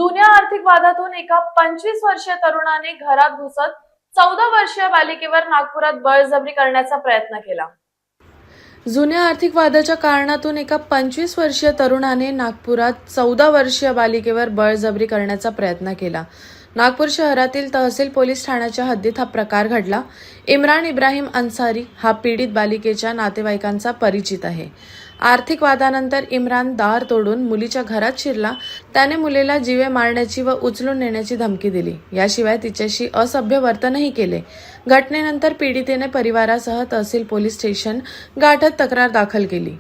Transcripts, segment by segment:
जुन्या आर्थिक वादातून एका 25 वर्षीय तरुणाने घरात घुसत 14 वर्षीय बालिकेवर नागपुरात बळजबरी करण्याचा प्रयत्न केला। जुन्या आर्थिक वादाच्या कारणातून एका 25 वर्षीय तरुणाने नागपुरात 14 वर्षीय बालिकेवर बळजबरी करण्याचा प्रयत्न केला। नागपूर शहरातील तहसील पोलीस ठाण्याच्या हद्दीत हा प्रकार घडला। इम्रान इब्राहिम अन्सारी हा पीडित बालिकेच्या नातेवाईकांचा परिचित आहे। आर्थिक वादानंतर इम्रान दार तोडून मुलीच्या घरात शिरला। त्याने मुलीला जीवे मारण्याची व उचलून नेण्याची धमकी दिली। याशिवाय तिच्याशी असभ्य वर्तनही केले। घटनेनंतर पीडितेने परिवारासह तहसील पोलीस स्टेशन गाठत तक्रार दाखल केली।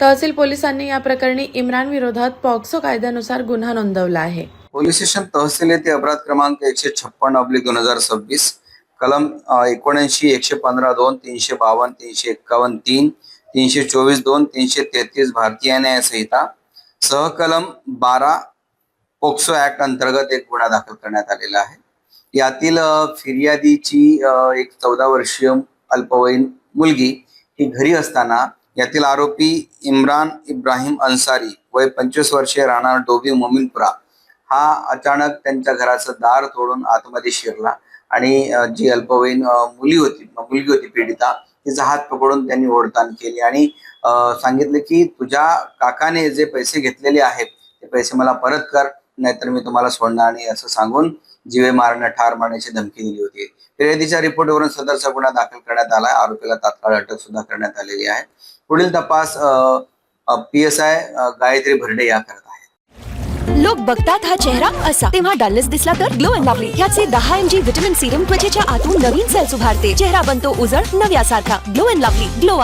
तहसील पोलिसांनी या प्रकरणी इम्रान विरोधात पॉक्सो कायद्यानुसार गुन्हा नोंदवला आहे। पोलीस स्टेशन तहसील येथे अपराध क्रमांक 156/2026 कलम 79 115 2 352 351 3 324 2 333 भारतीय न्याय संहिता सह कलम 12 पॉक्सो ऍक्ट अंतर्गत एक गुन्हा दाखल करण्यात आलेला आहे। यातील फिर्यादीची एक 14 वर्षीय अल्पवयीन मुलगी ही घरी असताना यातील आरोपी इम्रान इब्राहिम अन्सारी वय 25 वर्षीय राहणार डोबी मोमिनपुरा हा अचानक त्यांच्या घराचं दार तोडून आतमध्ये शिरला आणि जी अल्पवयीन मुलगी होती पीडिता तिचा हात पकडून त्यांनी ओढताण केली आणि सांगितले की तुझ्या काकाने जे पैसे घेतलेले आहेत ते पैसे मला परत कर, नाहीतर मी तुम्हाला सोडणार नाही असं सांगून जीवे मारण्या ठार मारण्याची धमकी दिली होती। फिर्यादीच्या रिपोर्टवरून सदरचा गुन्हा दाखल करण्यात आला। आरोपीला तात्काळ अटक सुद्धा करण्यात आलेली आहे। पुढील तपास PSI गायत्री भरडे या करत आहेत। लोक बघतात हा चेहरा असा, तेव्हा डलनेस दिसला तर ग्लो अँड लवली ह्याचे 10 mg विटामिन सीरम त्वचेच्या आतून नवीन सेल्स उभारते। चेहरा बनतो उजळ नव्यासारखा। Glow and lovely glow up.